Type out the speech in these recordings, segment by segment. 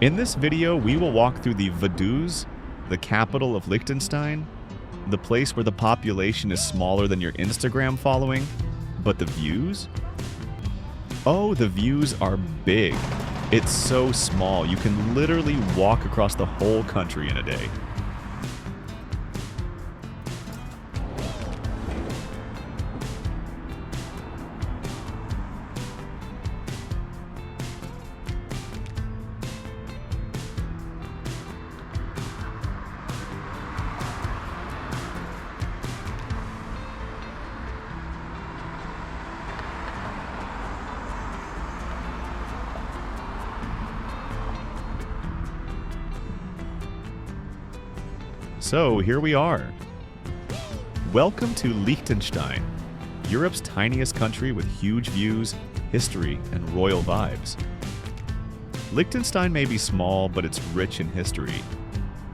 In this video, we will walk through the Vaduz, the capital of Liechtenstein, the place where the population is smaller than your Instagram following, but the views? Oh, the views are big. It's so small, you can literally walk across the whole country in a day. So here we are. Welcome to Liechtenstein, Europe's tiniest country with huge views, history, and royal vibes. Liechtenstein may be small, but it's rich in history.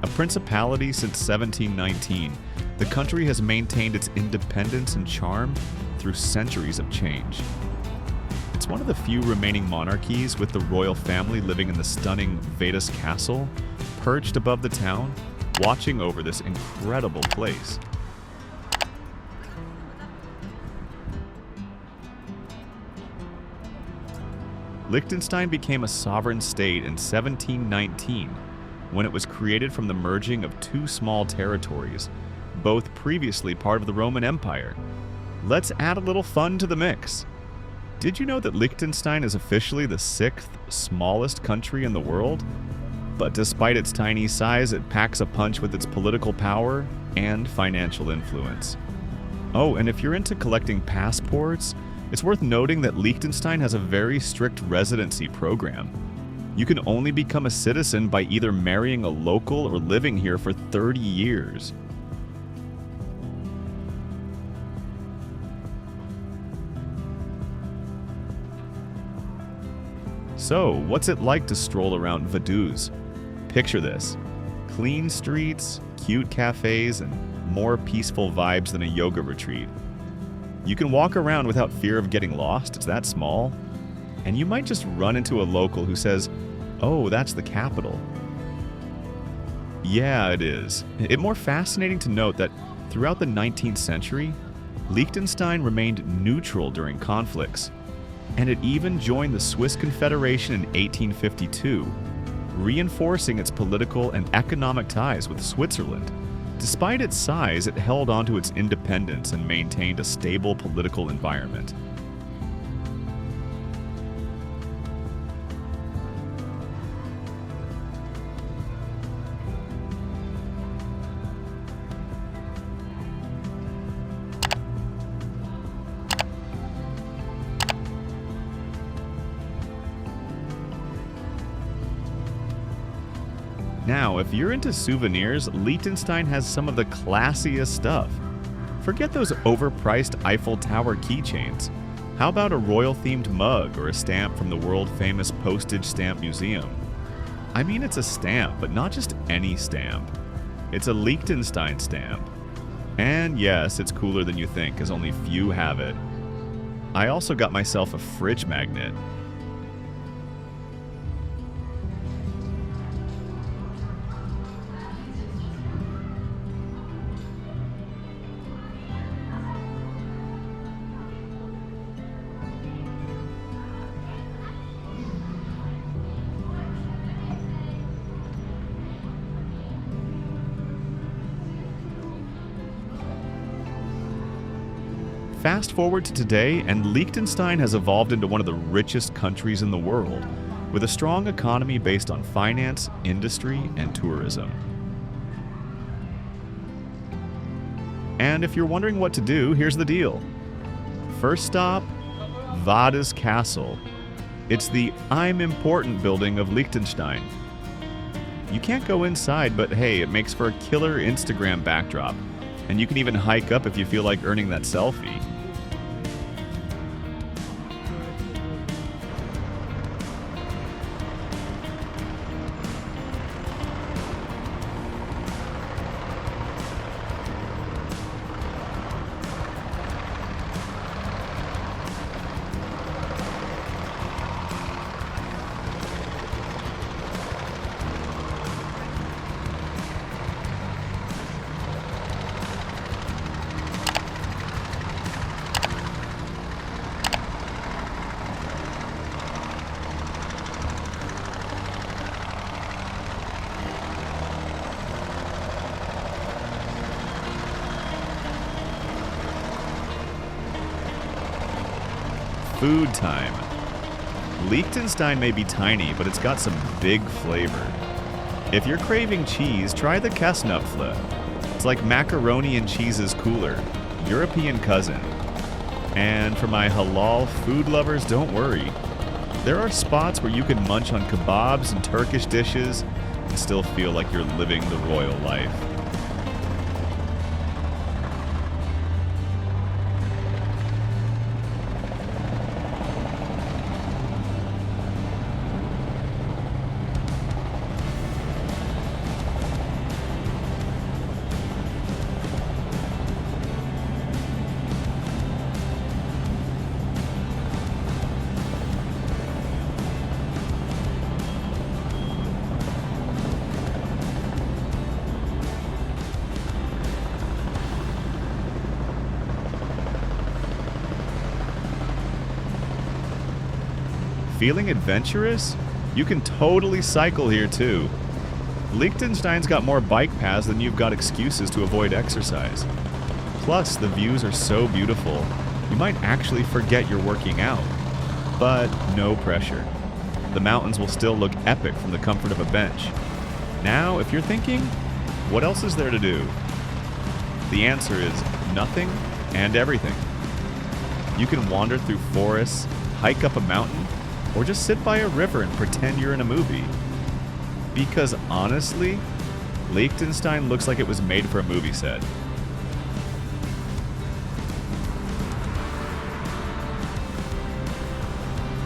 A principality since 1719, the country has maintained its independence and charm through centuries of change. It's one of the few remaining monarchies with the royal family living in the stunning Vaduz castle, perched above the town, watching over this incredible place. Liechtenstein became a sovereign state in 1719 when it was created from the merging of two small territories, both previously part of the Roman Empire. Let's add a little fun to the mix. Did you know that Liechtenstein is officially the 6th smallest country in the world? But despite its tiny size, it packs a punch with its political power and financial influence. Oh, and if you're into collecting passports, it's worth noting that Liechtenstein has a very strict residency program. You can only become a citizen by either marrying a local or living here for 30 years. So, what's it like to stroll around Vaduz? Picture this: clean streets, cute cafes, and more peaceful vibes than a yoga retreat. You can walk around without fear of getting lost, it's that small. And you might just run into a local who says, "Oh, that's the capital." Yeah, it is. It's more fascinating to note that throughout the 19th century, Liechtenstein remained neutral during conflicts, and it even joined the Swiss Confederation in 1852. Reinforcing its political and economic ties with Switzerland. Despite its size, it held on to its independence and maintained a stable political environment. Now, if you're into souvenirs, Liechtenstein has some of the classiest stuff. Forget those overpriced Eiffel Tower keychains. How about a royal-themed mug or a stamp from the world-famous Postage Stamp Museum? I mean, it's a stamp, but not just any stamp. It's a Liechtenstein stamp. And yes, it's cooler than you think, as only few have it. I also got myself a fridge magnet. Fast forward to today, and Liechtenstein has evolved into one of the richest countries in the world, with a strong economy based on finance, industry, and tourism. And if you're wondering what to do, here's the deal. First stop, Vaduz Castle. It's the I'm Important building of Liechtenstein. You can't go inside, but hey, it makes for a killer Instagram backdrop. And you can even hike up if you feel like earning that selfie. food time. Liechtenstein may be tiny, but it's got some big flavor. If you're craving cheese, try the Käseknöpfle. It's like macaroni and cheese's cooler, European cousin. And for my halal food lovers, don't worry. There are spots where you can munch on kebabs and Turkish dishes and still feel like you're living the royal life. Feeling adventurous? You can totally cycle here too. Liechtenstein's got more bike paths than you've got excuses to avoid exercise. Plus, the views are so beautiful, you might actually forget you're working out. But no pressure. The mountains will still look epic from the comfort of a bench. Now, if you're thinking, what else is there to do? The answer is nothing and everything. You can wander through forests, hike up a mountain, or just sit by a river and pretend you're in a movie. Because honestly, Liechtenstein looks like it was made for a movie set.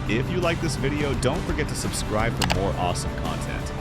If you like this video, don't forget to subscribe for more awesome content.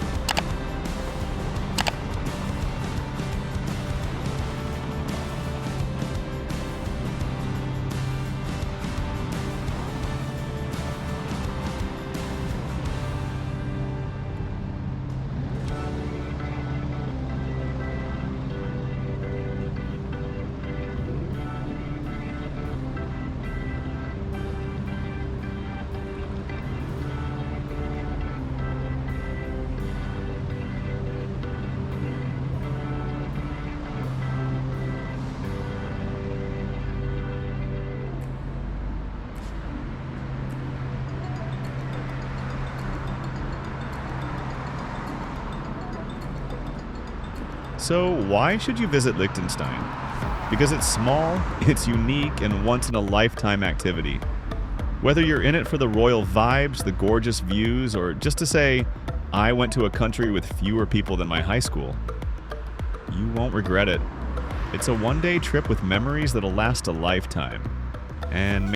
So why should you visit Liechtenstein? Because it's small, it's unique, and once-in-a-lifetime activity. Whether you're in it for the royal vibes, the gorgeous views, or just to say, I went to a country with fewer people than my high school, you won't regret it. It's a one-day trip with memories that'll last a lifetime. And